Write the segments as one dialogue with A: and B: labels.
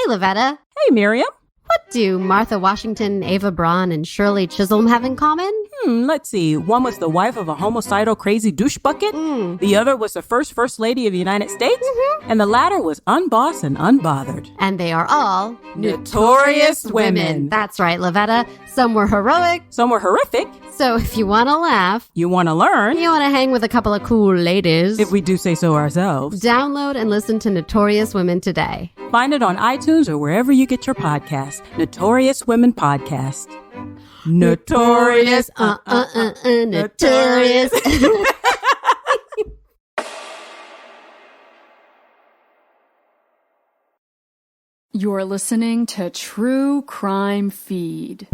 A: Hey, Lavetta.
B: Hey, Miriam.
A: What do Martha Washington, Ava Braun, and Shirley Chisholm have in common?
B: Let's see. One was the wife of a homicidal crazy douche bucket. The other was the first lady of the United States. And the latter was unbossed and unbothered.
A: And they are all
B: notorious women.
A: That's right, Lavetta. Some were heroic.
B: Some were horrific.
A: So if you want to laugh,
B: you want to learn,
A: you want to hang with a couple of cool ladies,
B: if we do say so ourselves,
A: download and listen to Notorious Women today.
B: Find it on iTunes or wherever you get your podcasts. Notorious Women Podcast. Notorious.
A: Notorious.
C: You're listening to True Crime Feed.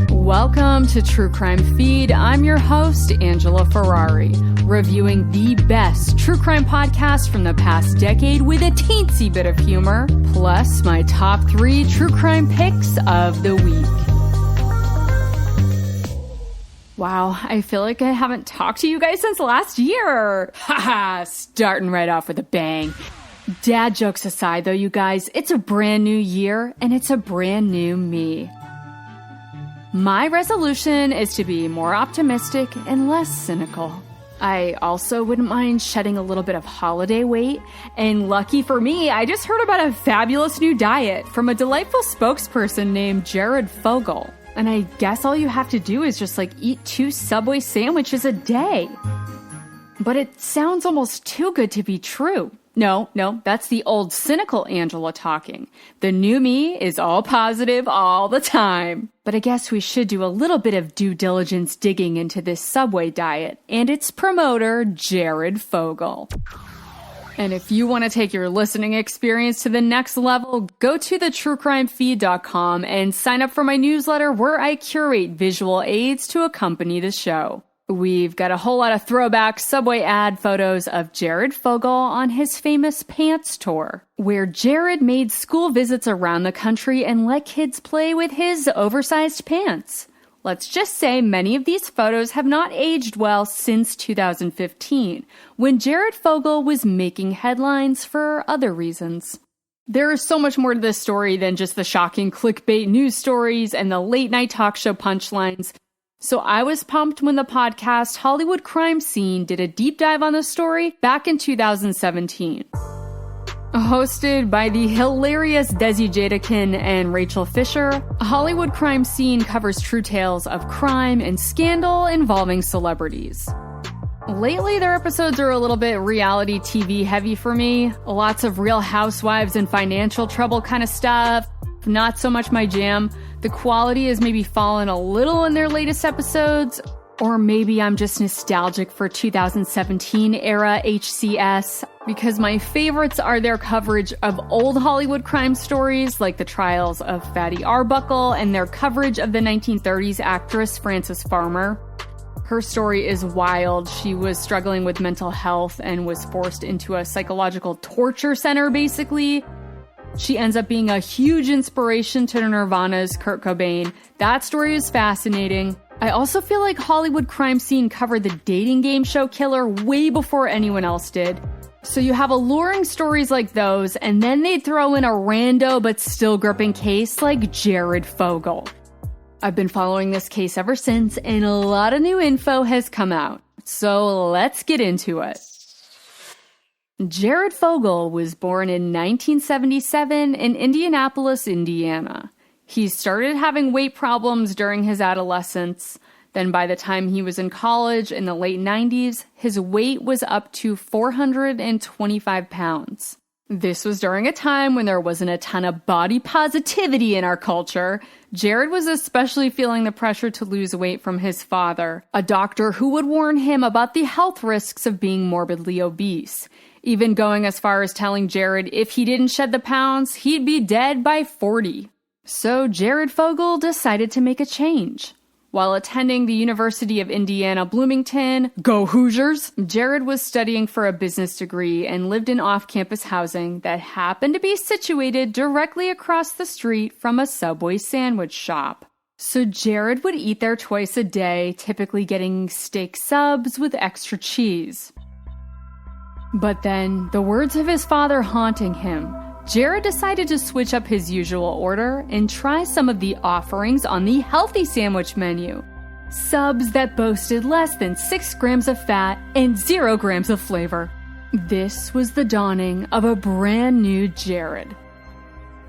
C: Welcome to True Crime Feed. I'm your host, Angela Ferrari, reviewing the best true crime podcast from the past decade with a teensy bit of humor, plus my top 3 true crime picks of the week. Wow, I feel like I haven't talked to you guys since last year. Haha, starting right off with a bang. Dad jokes aside though, you guys, it's a brand new year and it's a brand new me. My resolution is to be more optimistic and less cynical. I also wouldn't mind shedding a little bit of holiday weight. And lucky for me, I just heard about a fabulous new diet from a delightful spokesperson named Jared Fogle. And I guess all you have to do is just eat 2 Subway sandwiches a day. But it sounds almost too good to be true. No, that's the old cynical Angela talking. The new me is all positive all the time. But I guess we should do a little bit of due diligence digging into this Subway diet and its promoter, Jared Fogle. And if you want to take your listening experience to the next level, go to thetruecrimefeed.com and sign up for my newsletter where I curate visual aids to accompany the show. We've got a whole lot of throwback Subway ad photos of Jared Fogle on his famous pants tour, where Jared made school visits around the country and let kids play with his oversized pants. Let's just say many of these photos have not aged well since 2015, when Jared Fogle was making headlines for other reasons. There is so much more to this story than just the shocking clickbait news stories and the late-night talk show punchlines. So I was pumped when the podcast Hollywood Crime Scene did a deep dive on the story back in 2017. Hosted by the hilarious Desi Jadakin and Rachel Fisher, Hollywood Crime Scene covers true tales of crime and scandal involving celebrities. Lately, their episodes are a little bit reality TV heavy for me. Lots of Real Housewives and financial trouble kind of stuff. Not so much my jam. The quality has maybe fallen a little in their latest episodes, or maybe I'm just nostalgic for 2017 era HCS, because my favorites are their coverage of old Hollywood crime stories like the trials of Fatty Arbuckle and their coverage of the 1930s actress Frances Farmer. Her story is wild. She was struggling with mental health and was forced into a psychological torture center, basically. She ends up being a huge inspiration to Nirvana's Kurt Cobain. That story is fascinating. I also feel like Hollywood Crime Scene covered the dating game show Killer way before anyone else did. So you have alluring stories like those, and then they'd throw in a rando but still gripping case like Jared Fogle. I've been following this case ever since, and a lot of new info has come out. So let's get into it. Jared Fogle was born in 1977 in Indianapolis, Indiana. He started having weight problems during his adolescence. Then by the time he was in college in the late 90s, his weight was up to 425 pounds. This was during a time when there wasn't a ton of body positivity in our culture. Jared was especially feeling the pressure to lose weight from his father, a doctor who would warn him about the health risks of being morbidly obese, even going as far as telling Jared if he didn't shed the pounds, he'd be dead by 40. So Jared Fogle decided to make a change. While attending the University of Indiana Bloomington, go Hoosiers, Jared was studying for a business degree and lived in off-campus housing that happened to be situated directly across the street from a Subway sandwich shop. So Jared would eat there twice a day, typically getting steak subs with extra cheese. But then, the words of his father haunting him, Jared decided to switch up his usual order and try some of the offerings on the healthy sandwich menu. Subs that boasted less than 6 grams of fat and 0 grams of flavor. This was the dawning of a brand new Jared.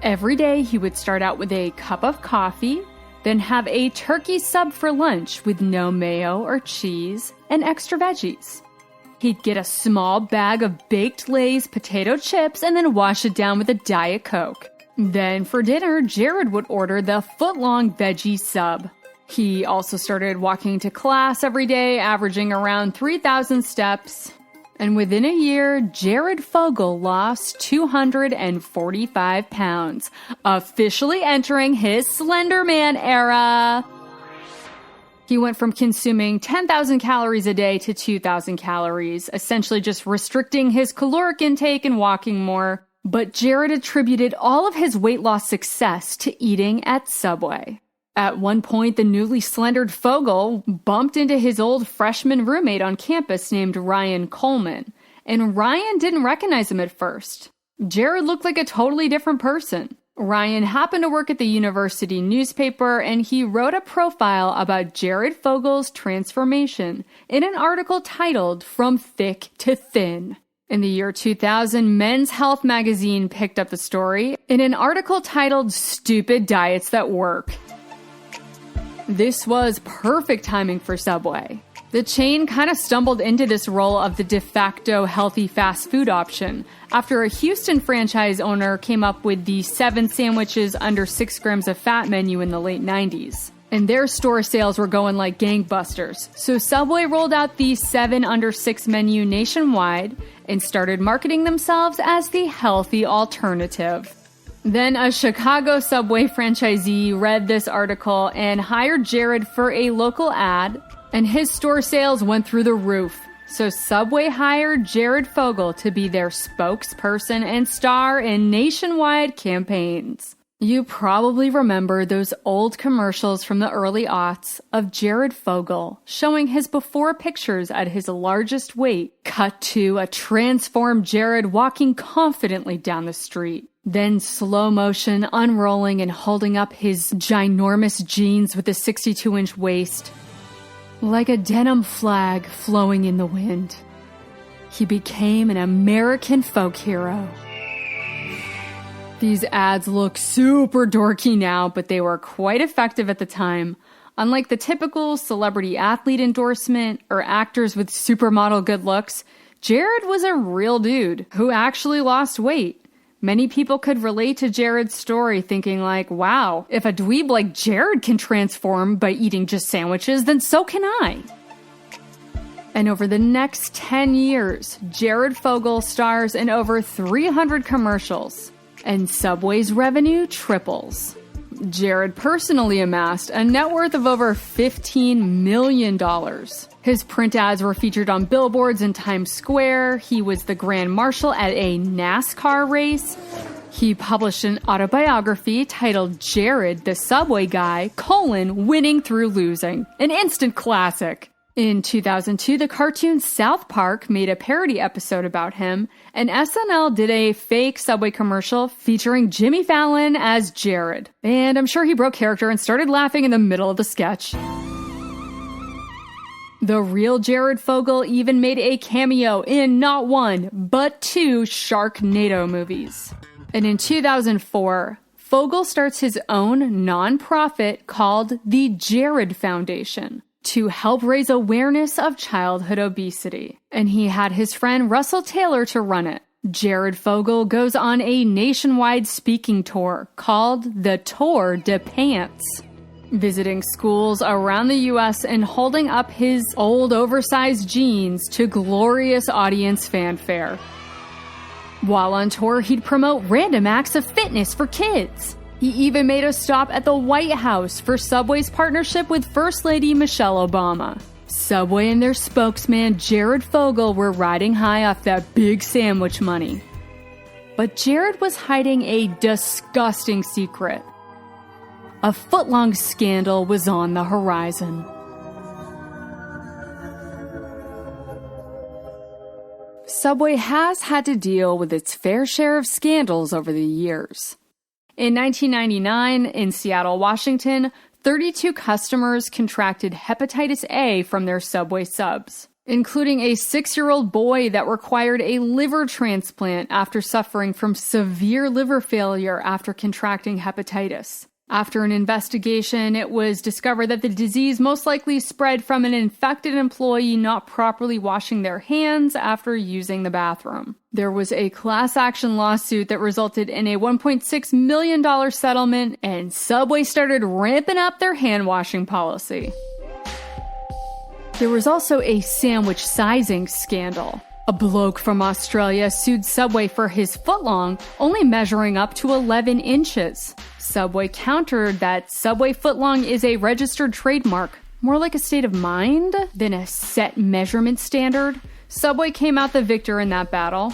C: Every day he would start out with a cup of coffee, then have a turkey sub for lunch with no mayo or cheese and extra veggies. He'd get a small bag of baked Lay's potato chips and then wash it down with a Diet Coke. Then for dinner, Jared would order the foot-long veggie sub. He also started walking to class every day, averaging around 3,000 steps. And within a year, Jared Fogle lost 245 pounds, officially entering his Slender Man era. He went from consuming 10,000 calories a day to 2,000 calories, essentially just restricting his caloric intake and walking more. But Jared attributed all of his weight loss success to eating at Subway. At one point, the newly slendered Fogle bumped into his old freshman roommate on campus named Ryan Coleman, and Ryan didn't recognize him at first. Jared looked like a totally different person. Ryan happened to work at the university newspaper, and he wrote a profile about Jared Fogle's transformation in an article titled From Thick to Thin. In the year 2000, Men's Health magazine picked up the story in an article titled Stupid Diets That Work. This was perfect timing for Subway. The chain kind of stumbled into this role of the de facto healthy fast food option after a Houston franchise owner came up with the 7 sandwiches under 6 grams of fat menu in the late 90s. And their store sales were going like gangbusters. So Subway rolled out the 7 under 6 menu nationwide and started marketing themselves as the healthy alternative. Then a Chicago Subway franchisee read this article and hired Jared for a local ad, and his store sales went through the roof. So Subway hired Jared Fogle to be their spokesperson and star in nationwide campaigns. You probably remember those old commercials from the early aughts of Jared Fogle showing his before pictures at his largest weight, cut to a transformed Jared walking confidently down the street. Then slow motion unrolling and holding up his ginormous jeans with a 62-inch waist. Like a denim flag flowing in the wind. He became an American folk hero. These ads look super dorky now, but they were quite effective at the time. Unlike the typical celebrity athlete endorsement or actors with supermodel good looks, Jared was a real dude who actually lost weight. Many people could relate to Jared's story thinking like, wow, if a dweeb like Jared can transform by eating just sandwiches, then so can I. And over the next 10 years, Jared Fogle stars in over 300 commercials, and Subway's revenue triples. Jared personally amassed a net worth of over $15 million. His print ads were featured on billboards in Times Square. He was the grand marshal at a NASCAR race. He published an autobiography titled Jared, the Subway Guy, Winning Through Losing, an instant classic. In 2002, the cartoon South Park made a parody episode about him, and SNL did a fake Subway commercial featuring Jimmy Fallon as Jared. And I'm sure he broke character and started laughing in the middle of the sketch. The real Jared Fogle even made a cameo in not one, but 2 Sharknado movies. And in 2004, Fogle starts his own nonprofit called the Jared Foundation to help raise awareness of childhood obesity. And he had his friend Russell Taylor to run it. Jared Fogle goes on a nationwide speaking tour called the Tour de Pants, visiting schools around the U.S. and holding up his old oversized jeans to glorious audience fanfare. While on tour, he'd promote random acts of fitness for kids. He even made a stop at the White House for Subway's partnership with First Lady Michelle Obama. Subway and their spokesman, Jared Fogle, were riding high off that big sandwich money. But Jared was hiding a disgusting secret. A footlong scandal was on the horizon. Subway has had to deal with its fair share of scandals over the years. In 1999, in Seattle, Washington, 32 customers contracted hepatitis A from their Subway subs, including a 6-year-old boy that required a liver transplant after suffering from severe liver failure after contracting hepatitis. After an investigation, it was discovered that the disease most likely spread from an infected employee not properly washing their hands after using the bathroom. There was a class action lawsuit that resulted in a $1.6 million settlement, and Subway started ramping up their hand washing policy. There was also a sandwich sizing scandal. A bloke from Australia sued Subway for his footlong, only measuring up to 11 inches. Subway countered that Subway footlong is a registered trademark, more like a state of mind than a set measurement standard. Subway came out the victor in that battle.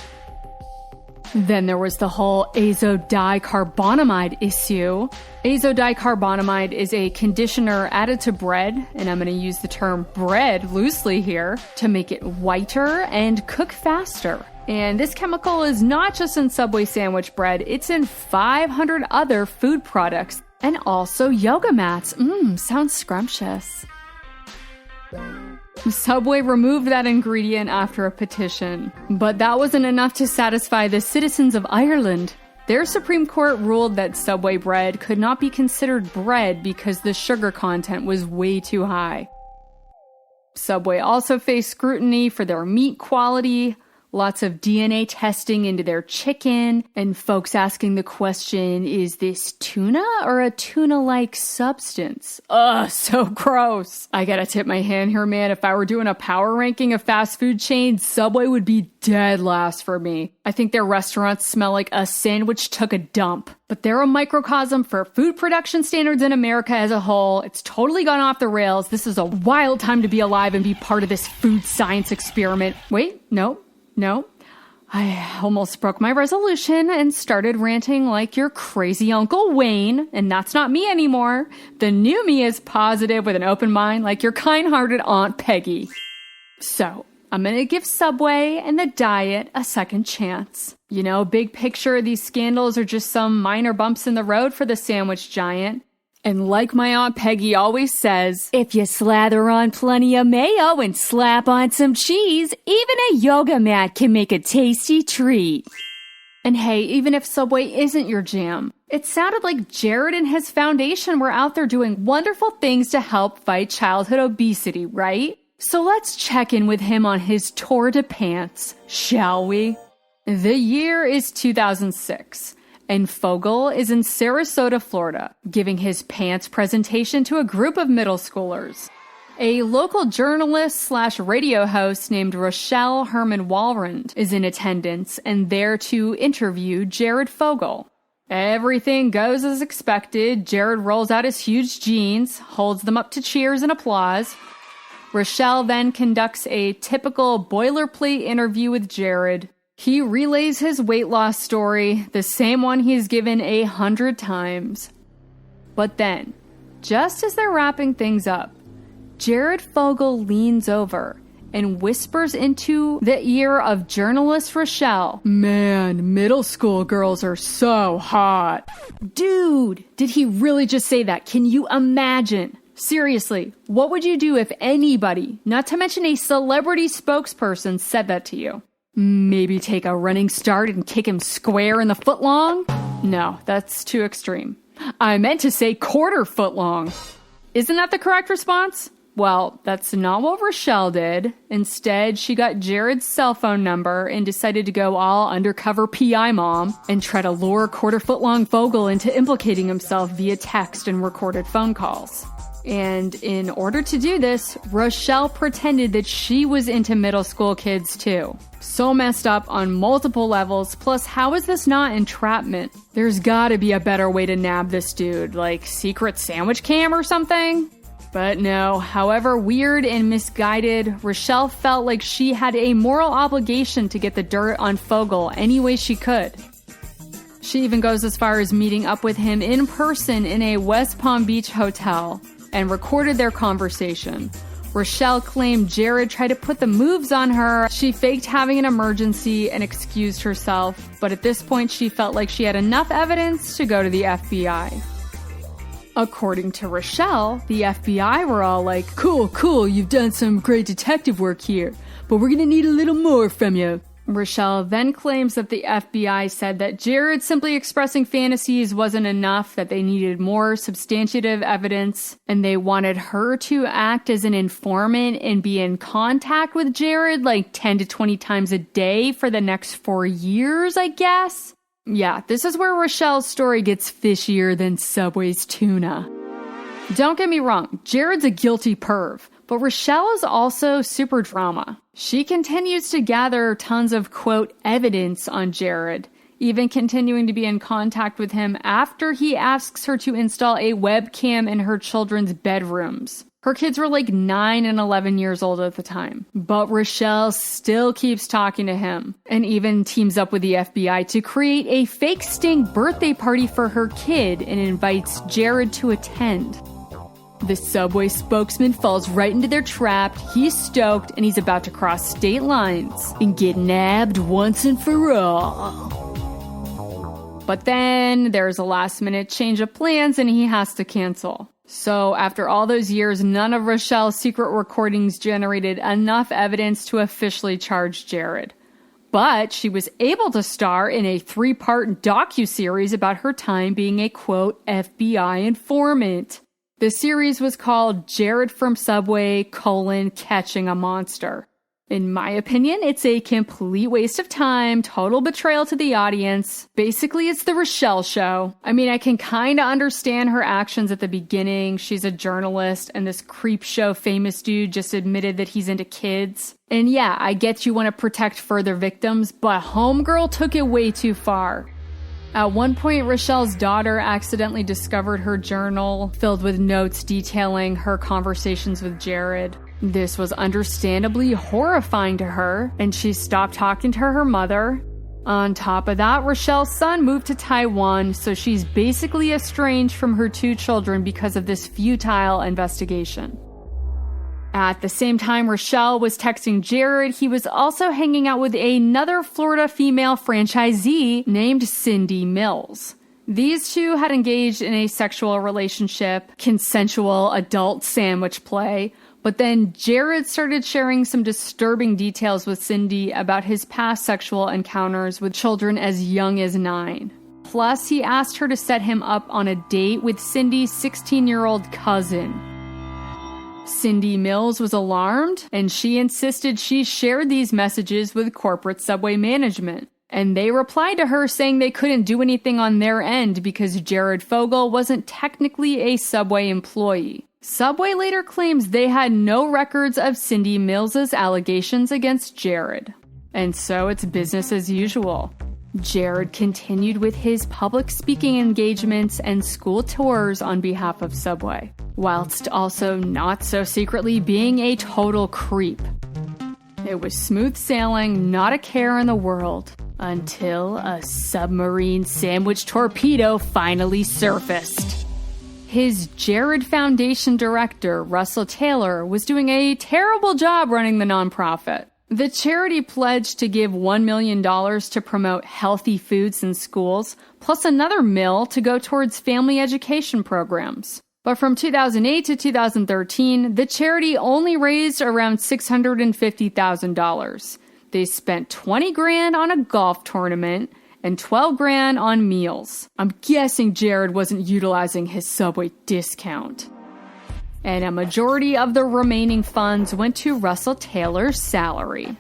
C: Then there was the whole azodicarbonamide issue. Azodicarbonamide is a conditioner added to bread, and I'm going to use the term bread loosely here, to make it whiter and cook faster. And this chemical is not just in Subway sandwich bread, it's in 500 other food products, and also yoga mats. Sounds scrumptious. Subway removed that ingredient after a petition, but that wasn't enough to satisfy the citizens of Ireland. Their Supreme Court ruled that Subway bread could not be considered bread because the sugar content was way too high. Subway also faced scrutiny for their meat quality, lots of DNA testing into their chicken, and folks asking the question, is this tuna or a tuna-like substance? Ugh, so gross. I gotta tip my hand here, man. If I were doing a power ranking of fast food chains, Subway would be dead last for me. I think their restaurants smell like a sandwich took a dump. But they're a microcosm for food production standards in America as a whole. It's totally gone off the rails. This is a wild time to be alive and be part of this food science experiment. Wait, no. I almost broke my resolution and started ranting like your crazy Uncle Wayne, and that's not me anymore. The new me is positive with an open mind like your kind-hearted Aunt Peggy. So, I'm gonna give Subway and the diet a second chance. You know, big picture, these scandals are just some minor bumps in the road for the sandwich giant. And like my Aunt Peggy always says, if you slather on plenty of mayo and slap on some cheese, even a yoga mat can make a tasty treat. And hey, even if Subway isn't your jam, it sounded like Jared and his foundation were out there doing wonderful things to help fight childhood obesity, right? So let's check in with him on his tour de pants, shall we? The year is 2006. And Fogle is in Sarasota, Florida, giving his pants presentation to a group of middle schoolers. A local journalist/radio host named Rochelle Herman Walrand is in attendance and there to interview Jared Fogle. Everything goes as expected. Jared rolls out his huge jeans, holds them up to cheers and applause. Rochelle then conducts a typical boilerplate interview with Jared. He relays his weight loss story, the same one he's given 100 times. But then, just as they're wrapping things up, Jared Fogle leans over and whispers into the ear of journalist Rochelle, "Man, middle school girls are so hot." Dude, did he really just say that? Can you imagine? Seriously, what would you do if anybody, not to mention a celebrity spokesperson, said that to you? Maybe take a running start and kick him square in the footlong? No, that's too extreme. I meant to say quarter foot long. Isn't that the correct response? Well, that's not what Rochelle did. Instead, she got Jared's cell phone number and decided to go all undercover PI mom and try to lure quarter foot long Fogle into implicating himself via text and recorded phone calls. And in order to do this, Rochelle pretended that she was into middle school kids too. So messed up on multiple levels, plus how is this not entrapment? There's gotta be a better way to nab this dude, like secret sandwich cam or something? But no, however weird and misguided, Rochelle felt like she had a moral obligation to get the dirt on Fogle any way she could. She even goes as far as meeting up with him in person in a West Palm Beach hotel and recorded their conversation. Rochelle claimed Jared tried to put the moves on her. She faked having an emergency and excused herself, but at this point she felt like she had enough evidence to go to the FBI. According to Rochelle, the FBI were all like, cool, you've done some great detective work here, but we're gonna need a little more from you. Rochelle then claims that the FBI said that Jared simply expressing fantasies wasn't enough, that they needed more substantive evidence, and they wanted her to act as an informant and be in contact with Jared like 10 to 20 times a day for the next 4 years, I guess? Yeah, this is where Rochelle's story gets fishier than Subway's tuna. Don't get me wrong, Jared's a guilty perv, but Rochelle is also super drama. She continues to gather tons of, quote, evidence on Jared, even continuing to be in contact with him after he asks her to install a webcam in her children's bedrooms. Her kids were like 9 and 11 years old at the time. But Rochelle still keeps talking to him and even teams up with the FBI to create a fake Sting birthday party for her kid and invites Jared to attend. The Subway spokesman falls right into their trap. He's stoked and he's about to cross state lines and get nabbed once and for all. But then there's a last-minute change of plans and he has to cancel. So after all those years, none of Rochelle's secret recordings generated enough evidence to officially charge Jared. But she was able to star in a 3-part docuseries about her time being a, quote, FBI informant. The series was called Jared from Subway, Catching a Monster. In my opinion, it's a complete waste of time, total betrayal to the audience. Basically, it's the Rochelle show. I mean, I can kind of understand her actions at the beginning. She's a journalist, and this creep show famous dude just admitted that he's into kids. And yeah, I get you want to protect further victims, but Homegirl took it way too far. At one point, Rochelle's daughter accidentally discovered her journal filled with notes detailing her conversations with Jared. This was understandably horrifying to her, and she stopped talking to her mother. On top of that, Rochelle's son moved to Taiwan, so she's basically estranged from her 2 children because of this futile investigation. At the same time Rochelle was texting Jared, he was also hanging out with another Florida female franchisee named Cindy Mills. These two had engaged in a sexual relationship, consensual adult sandwich play, but then Jared started sharing some disturbing details with Cindy about his past sexual encounters with children as young as 9. Plus, he asked her to set him up on a date with Cindy's 16-year-old cousin. Cindy Mills was alarmed, and she insisted she shared these messages with corporate Subway management. And they replied to her saying they couldn't do anything on their end because Jared Fogle wasn't technically a Subway employee. Subway later claims they had no records of Cindy Mills' allegations against Jared. And so it's business as usual. Jared continued with his public speaking engagements and school tours on behalf of Subway, whilst also not so secretly being a total creep. It was smooth sailing, not a care in the world, until a submarine sandwich torpedo finally surfaced. His Jared Foundation director, Russell Taylor, was doing a terrible job running the nonprofit. The charity pledged to give $1 million to promote healthy foods in schools, plus another $1 million to go towards family education programs. But from 2008 to 2013, the charity only raised around $650,000. They spent $20,000 on a golf tournament and $12,000 on meals. I'm guessing Jared wasn't utilizing his Subway discount. And a majority of the remaining funds went to Russell Taylor's salary.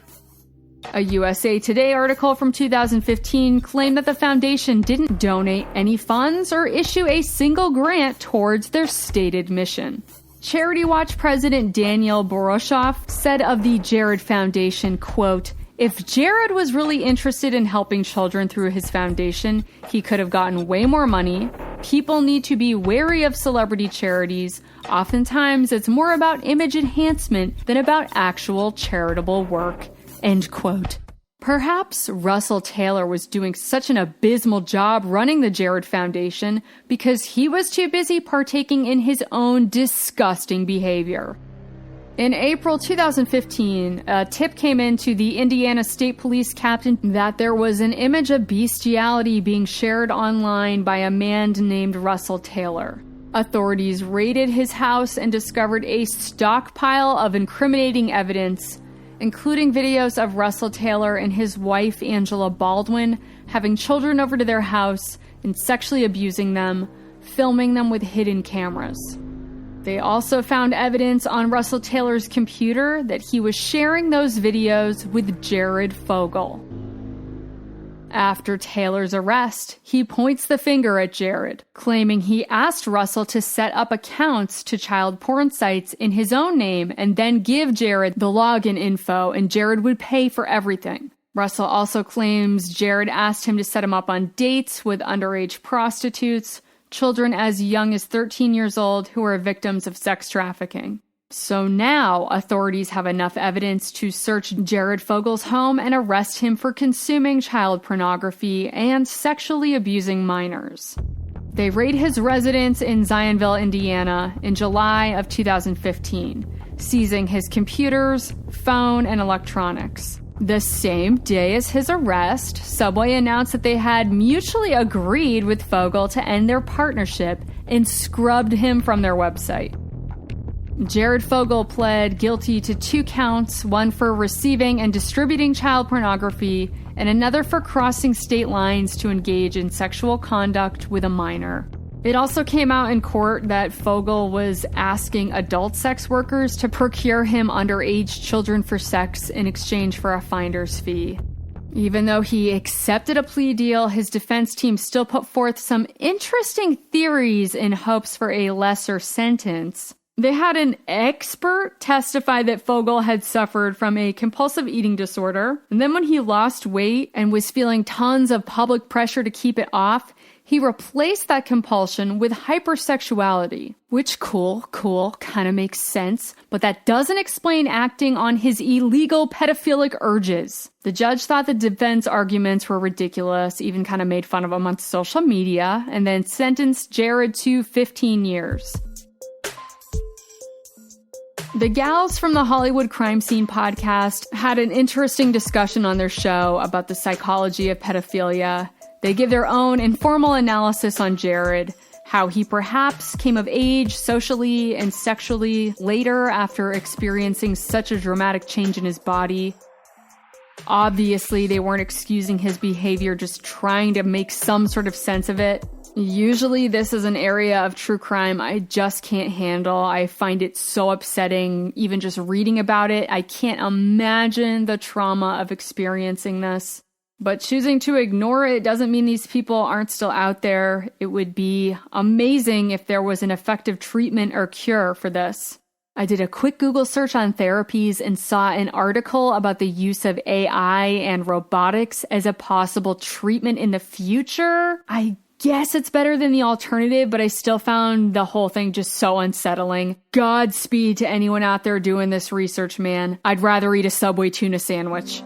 C: A USA Today article from 2015 claimed that the foundation didn't donate any funds or issue a single grant towards their stated mission. Charity Watch President Daniel Boroshoff said of the Jared Foundation, quote, "If Jared was really interested in helping children through his foundation, he could have gotten way more money. People need to be wary of celebrity charities. Oftentimes, it's more about image enhancement than about actual charitable work." End quote. Perhaps Russell Taylor was doing such an abysmal job running the Jared Foundation because he was too busy partaking in his own disgusting behavior. In April 2015, a tip came into the Indiana State Police captain that there was an image of bestiality being shared online by a man named Russell Taylor. Authorities raided his house and discovered a stockpile of incriminating evidence, including videos of Russell Taylor and his wife, Angela Baldwin, having children over to their house and sexually abusing them, filming them with hidden cameras. They also found evidence on Russell Taylor's computer that he was sharing those videos with Jared Fogle. After Taylor's arrest, he points the finger at Jared, claiming he asked Russell to set up accounts to child porn sites in his own name and then give Jared the login info, and Jared would pay for everything. Russell also claims Jared asked him to set him up on dates with underage prostitutes, children as young as 13 years old who are victims of sex trafficking. So now, authorities have enough evidence to search Jared Fogle's home and arrest him for consuming child pornography and sexually abusing minors. They raid his residence in Zionville, Indiana, in July of 2015, seizing his computers, phone, and electronics. The same day as his arrest, Subway announced that they had mutually agreed with Fogle to end their partnership and scrubbed him from their website. Jared Fogle pled guilty to 2 counts, one for receiving and distributing child pornography, and another for crossing state lines to engage in sexual conduct with a minor. It also came out in court that Fogle was asking adult sex workers to procure him underage children for sex in exchange for a finder's fee. Even though he accepted a plea deal, his defense team still put forth some interesting theories in hopes for a lesser sentence. They had an expert testify that Fogle had suffered from a compulsive eating disorder, and then when he lost weight and was feeling tons of public pressure to keep it off, he replaced that compulsion with hypersexuality, which cool, kind of makes sense, but that doesn't explain acting on his illegal pedophilic urges. The judge thought the defense arguments were ridiculous, even kind of made fun of him on social media, and then sentenced Jared to 15 years. The gals from the Hollywood Crime Scene podcast had an interesting discussion on their show about the psychology of pedophilia. They give their own informal analysis on Jared, how he perhaps came of age socially and sexually later after experiencing such a dramatic change in his body. Obviously, they weren't excusing his behavior, just trying to make some sort of sense of it. Usually this is an area of true crime I just can't handle. I find it so upsetting, even just reading about it. I can't imagine the trauma of experiencing this. But choosing to ignore it doesn't mean these people aren't still out there. It would be amazing if there was an effective treatment or cure for this. I did a quick Google search on therapies and saw an article about the use of AI and robotics as a possible treatment in the future. I guess it's better than the alternative, but I still found the whole thing just so unsettling. Godspeed to anyone out there doing this research, man. I'd rather eat a Subway tuna sandwich.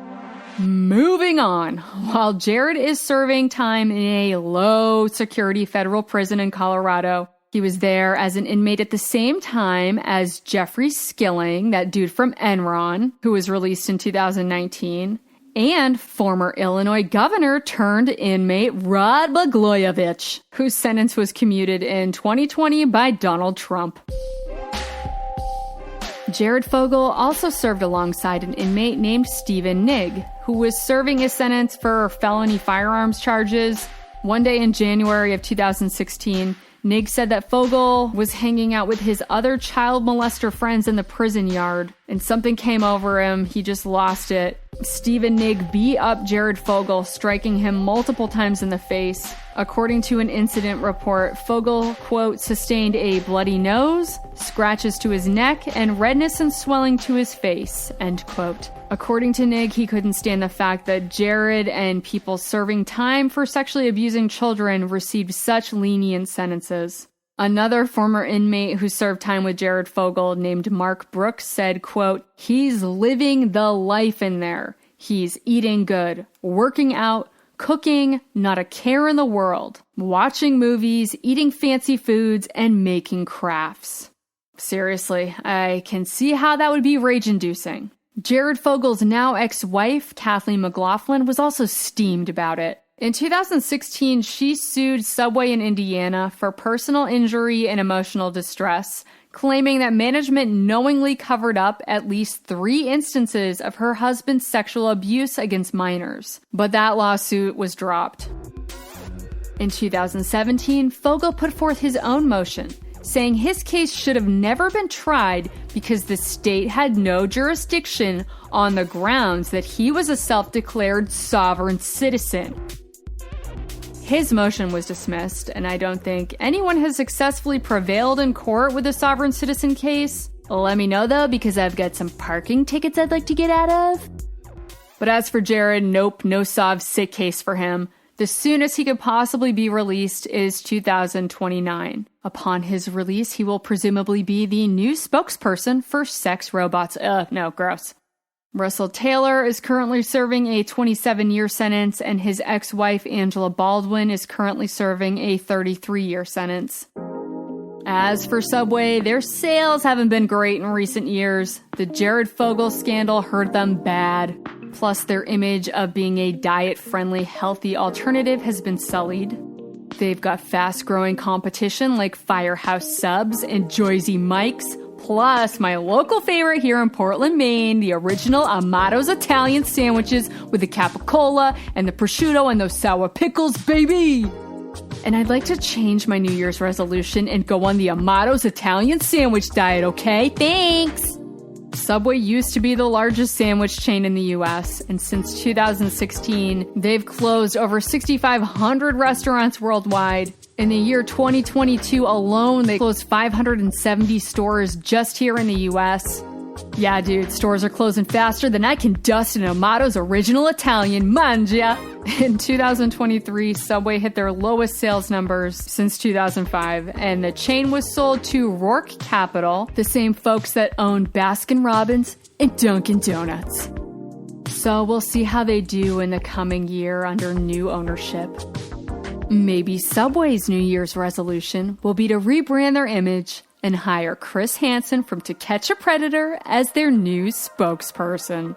C: Moving on. While Jared is serving time in a low-security federal prison in Colorado, he was there as an inmate at the same time as Jeffrey Skilling, that dude from Enron, who was released in 2019, and former Illinois governor turned inmate Rod Blagojevich, whose sentence was commuted in 2020 by Donald Trump. Jared Fogle also served alongside an inmate named Stephen Nigg, who was serving his sentence for felony firearms charges. One day in January of 2016, Nigg said that Fogle was hanging out with his other child molester friends in the prison yard. and something came over him. He just lost it. Stephen Nigg beat up Jared Fogle, striking him multiple times in the face. According to an incident report, Fogle, quote, sustained a bloody nose, scratches to his neck, and redness and swelling to his face, end quote. According to Nigg, he couldn't stand the fact that Jared and people serving time for sexually abusing children received such lenient sentences. Another former inmate who served time with Jared Fogle, named Mark Brooks, said, quote, he's living the life in there. He's eating good, working out, cooking, not a care in the world, watching movies, eating fancy foods, and making crafts. Seriously, I can see how that would be rage-inducing. Jared Fogle's now ex-wife, Kathleen McLaughlin, was also steamed about it. In 2016, she sued Subway in Indiana for personal injury and emotional distress, claiming that management knowingly covered up at least 3 instances of her husband's sexual abuse against minors. But that lawsuit was dropped. In 2017, Fogle put forth his own motion, saying his case should have never been tried because the state had no jurisdiction on the grounds that he was a self-declared sovereign citizen. His motion was dismissed, and I don't think anyone has successfully prevailed in court with a sovereign citizen case. Let me know though, because I've got some parking tickets I'd like to get out of. But as for Jared, nope, no sov sit case for him. The soonest he could possibly be released is 2029. Upon his release, he will presumably be the new spokesperson for sex robots. No, gross. Russell Taylor is currently serving a 27-year sentence, and his ex-wife Angela Baldwin is currently serving a 33-year sentence. As for Subway, their sales haven't been great in recent years. The Jared Fogle scandal hurt them bad. Plus, their image of being a diet-friendly, healthy alternative has been sullied. They've got fast-growing competition like Firehouse Subs and Joyzy Mike's, plus my local favorite here in Portland, Maine, the original Amato's Italian sandwiches with the capicola and the prosciutto and those sour pickles, baby! And I'd like to change my New Year's resolution and go on the Amato's Italian sandwich diet, okay? Thanks! Subway used to be the largest sandwich chain in the US, and since 2016, they've closed over 6,500 restaurants worldwide. In the year 2022 alone, they closed 570 stores just here in the US. Yeah, dude, stores are closing faster than I can dust an Amato's original Italian, manja! In 2023, Subway hit their lowest sales numbers since 2005, and the chain was sold to Rourke Capital, the same folks that owned Baskin-Robbins and Dunkin' Donuts. So we'll see how they do in the coming year under new ownership. Maybe Subway's New Year's resolution will be to rebrand their image and hire Chris Hansen from To Catch a Predator as their new spokesperson.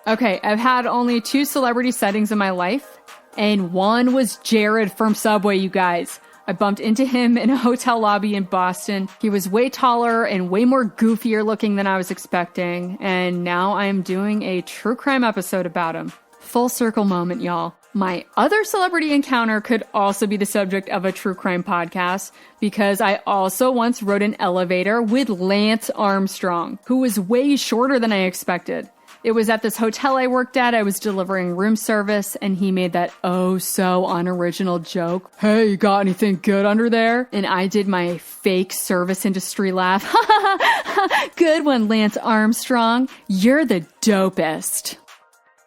C: Okay, I've had only 2 celebrity sightings in my life, and one was Jared from Subway, you guys. I bumped into him in a hotel lobby in Boston. He was way taller and way more goofier looking than I was expecting, and now I'm doing a true crime episode about him. Full circle moment, y'all. My other celebrity encounter could also be the subject of a true crime podcast, because I also once rode an elevator with Lance Armstrong, who was way shorter than I expected. It was at this hotel I worked at. I was delivering room service, and he made that so unoriginal joke. Hey, you got anything good under there? And I did my fake service industry laugh. Good one, Lance Armstrong. You're the dopest.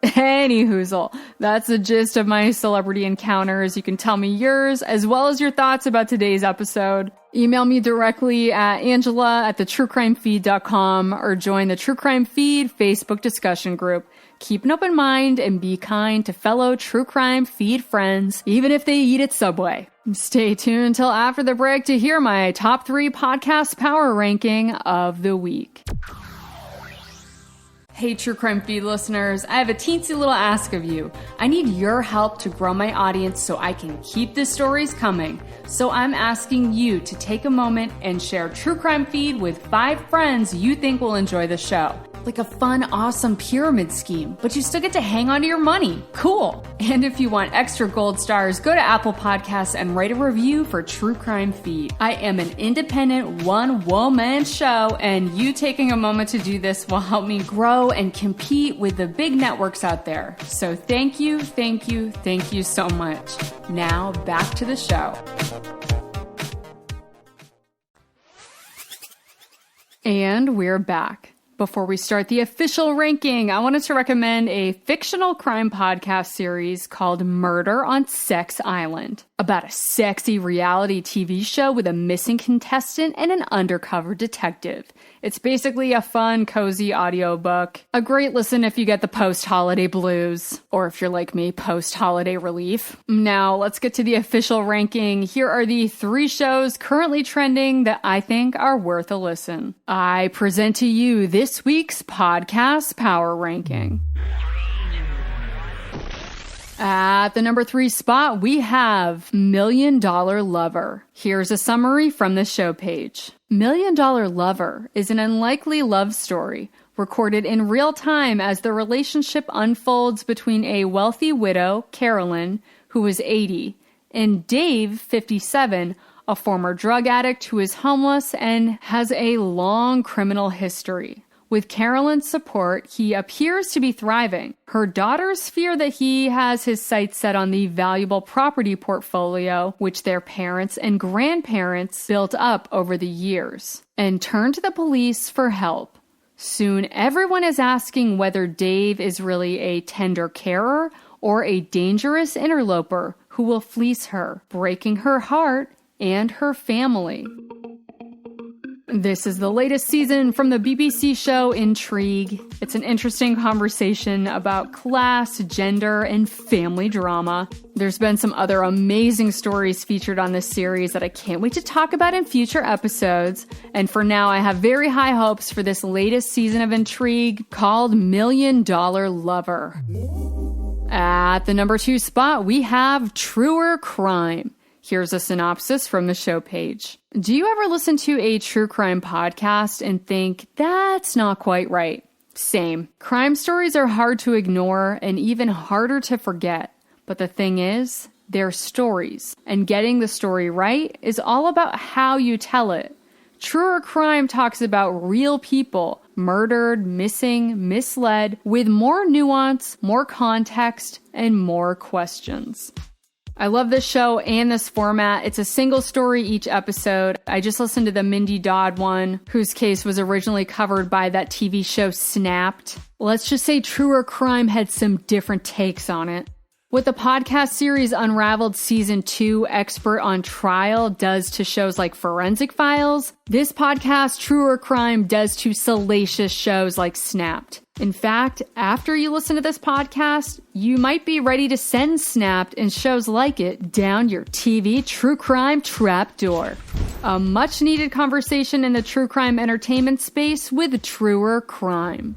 C: Anyhoozle, that's the gist of my celebrity encounters. You can tell me yours, as well as your thoughts about today's episode. Email me directly at angela@thetruecrimefeed.com or join the True Crime Feed Facebook discussion group. Keep an open mind and be kind to fellow True Crime Feed friends, even if they eat at Subway. Stay tuned until after the break to hear my top 3 podcast power ranking of the week. Hey, True Crime Feed listeners, I have a teensy little ask of you. I need your help to grow my audience so I can keep the stories coming. So I'm asking you to take a moment and share True Crime Feed with 5 friends you think will enjoy the show. Like a fun, awesome pyramid scheme, but you still get to hang on to your money. Cool. And if you want extra gold stars, go to Apple Podcasts and write a review for True Crime Feed. I am an independent one-woman show, and you taking a moment to do this will help me grow and compete with the big networks out there. So thank you so much. Now back to the show. And we're back. Before we start the official ranking, I wanted to recommend a fictional crime podcast series called Murder on Sex Island, about a sexy reality TV show with a missing contestant and an undercover detective. It's basically a fun, cozy audiobook. A great listen if you get the post-holiday blues, or if you're like me, post-holiday relief. Now, let's get to the official ranking. Here are the 3 shows currently trending that I think are worth a listen. I present to you this week's podcast power ranking. At the number 3 spot, we have $1 Million Lover. Here's a summary from the show page. $1 Million Lover is an unlikely love story recorded in real time as the relationship unfolds between a wealthy widow, Carolyn, who is 80, and Dave, 57, a former drug addict who is homeless and has a long criminal history. With Carolyn's support, he appears to be thriving. Her daughters fear that he has his sights set on the valuable property portfolio which their parents and grandparents built up over the years, and turn to the police for help. Soon, everyone is asking whether Dave is really a tender carer or a dangerous interloper who will fleece her, breaking her heart and her family. This is the latest season from the BBC show Intrigue. It's an interesting conversation about class, gender, and family drama. There's been some other amazing stories featured on this series that I can't wait to talk about in future episodes. And for now, I have very high hopes for this latest season of Intrigue called $1 Million Lover. At the number 2 spot, we have Truer Crime. Here's a synopsis from the show page. Do you ever listen to a true crime podcast and think, that's not quite right? Same. Crime stories are hard to ignore and even harder to forget. But the thing is, they're stories. And getting the story right is all about how you tell it. Truer Crime talks about real people, murdered, missing, misled, with more nuance, more context, and more questions. I love this show and this format. It's a single story each episode. I just listened to the Mindy Dodd one, whose case was originally covered by that TV show Snapped. Let's just say Truer Crime had some different takes on it. What the podcast series Unraveled Season 2 Expert on Trial does to shows like Forensic Files, this podcast Truer Crime does to salacious shows like Snapped. In fact, after you listen to this podcast, you might be ready to send Snapped and shows like it down your TV true crime trapdoor. A much-needed conversation in the true crime entertainment space with Truer Crime.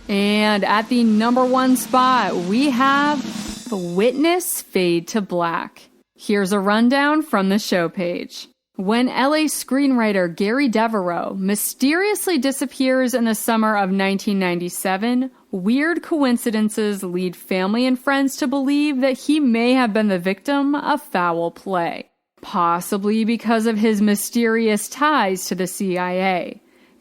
C: And at the number 1 spot, we have The Witness Fade to Black. Here's a rundown from the show page. When LA screenwriter Gary Devereaux mysteriously disappears in the summer of 1997, weird coincidences lead family and friends to believe that he may have been the victim of foul play, possibly because of his mysterious ties to the CIA.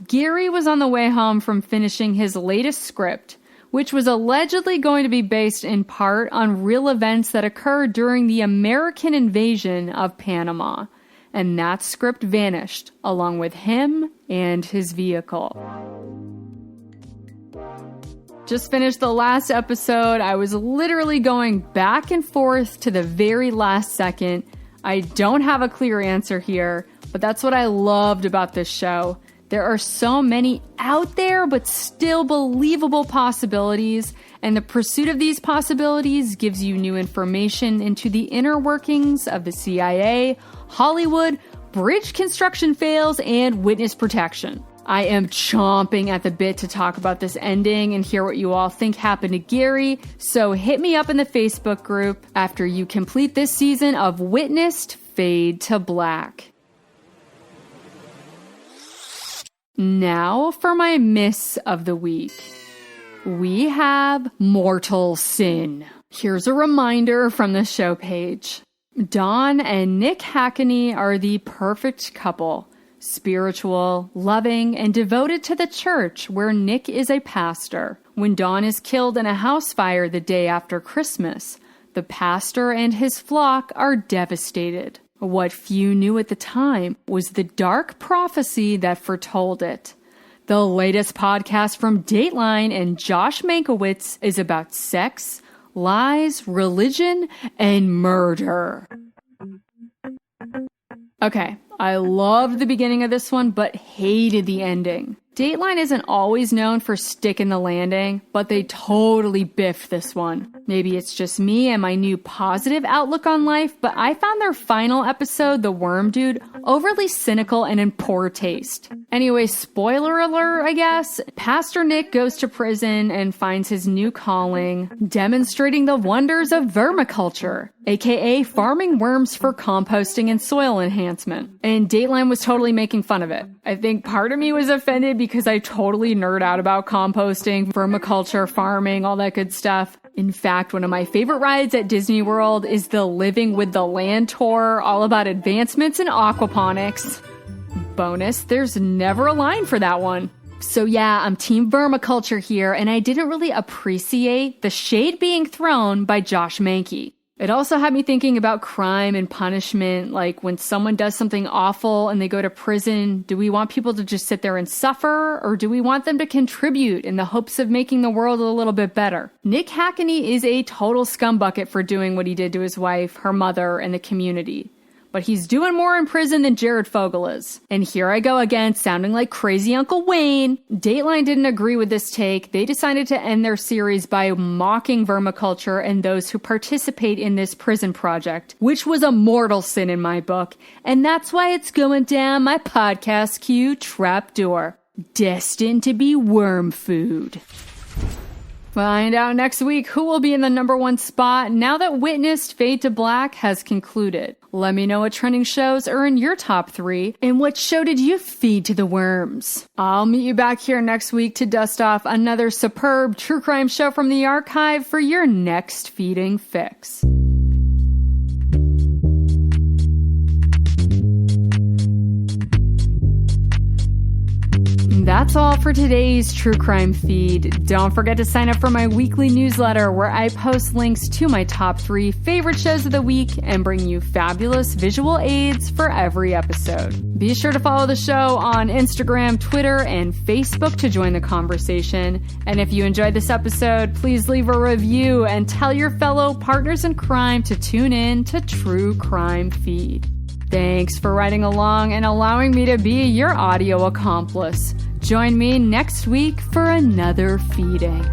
C: Gary was on the way home from finishing his latest script, which was allegedly going to be based in part on real events that occurred during the American invasion of Panama. And that script vanished, along with him and his vehicle. Just finished the last episode. I was literally going back and forth to the very last second. I don't have a clear answer here, but that's what I loved about this show. There are so many out there, but still believable possibilities, and the pursuit of these possibilities gives you new information into the inner workings of the CIA, Hollywood, bridge construction fails, and witness protection. I am chomping at the bit to talk about this ending and hear what you all think happened to Gary, so hit me up in the Facebook group after you complete this season of Witnessed Fade to Black. Now for my miss of the week. We have mortal sin. Here's a reminder from the show page. Dawn and Nick Hackney are the perfect couple. Spiritual, loving, and devoted to the church where Nick is a pastor. When Dawn is killed in a house fire the day after Christmas, the pastor and his flock are devastated. What few knew at the time was the dark prophecy that foretold it. The latest podcast from Dateline and Josh Mankiewicz is about sex, lies, religion, and murder. Okay, I loved the beginning of this one, but hated the ending. Dateline isn't always known for sticking the landing, but they totally biffed this one. Maybe it's just me and my new positive outlook on life, but I found their final episode, The Worm Dude, overly cynical and in poor taste. Anyway, spoiler alert, I guess. Pastor Nick goes to prison and finds his new calling, demonstrating the wonders of vermiculture, aka farming worms for composting and soil enhancement. And Dateline was totally making fun of it. I think part of me was offended because I totally nerd out about composting, vermiculture, farming, all that good stuff. In fact, one of my favorite rides at Disney World is the Living with the Land tour, all about advancements in aquaponics. Bonus, there's never a line for that one. So yeah, I'm team vermiculture here, and I didn't really appreciate the shade being thrown by Josh Mankey. It also had me thinking about crime and punishment, like when someone does something awful and they go to prison, do we want people to just sit there and suffer, or do we want them to contribute in the hopes of making the world a little bit better? Nick Hackney is a total scumbucket for doing what he did to his wife, her mother, and the community. But he's doing more in prison than Jared Fogle is. And here I go again, sounding like crazy Uncle Wayne. Dateline didn't agree with this take. They decided to end their series by mocking vermiculture and those who participate in this prison project, which was a mortal sin in my book. And that's why it's going down my podcast queue trapdoor. Destined to be worm food. Find out next week who will be in the #1 spot now that Witnessed Fade to Black has concluded. Let me know what trending shows are in your top 3 and what show did you feed to the worms. I'll meet you back here next week to dust off another superb true crime show from the archive for your next feeding fix. That's all for today's True Crime Feed. Don't forget to sign up for my weekly newsletter where I post links to my top 3 favorite shows of the week and bring you fabulous visual aids for every episode. Be sure to follow the show on Instagram, Twitter, and Facebook to join the conversation. And if you enjoyed this episode, please leave a review and tell your fellow partners in crime to tune in to True Crime Feed. Thanks for riding along and allowing me to be your audio accomplice. Join me next week for another feeding.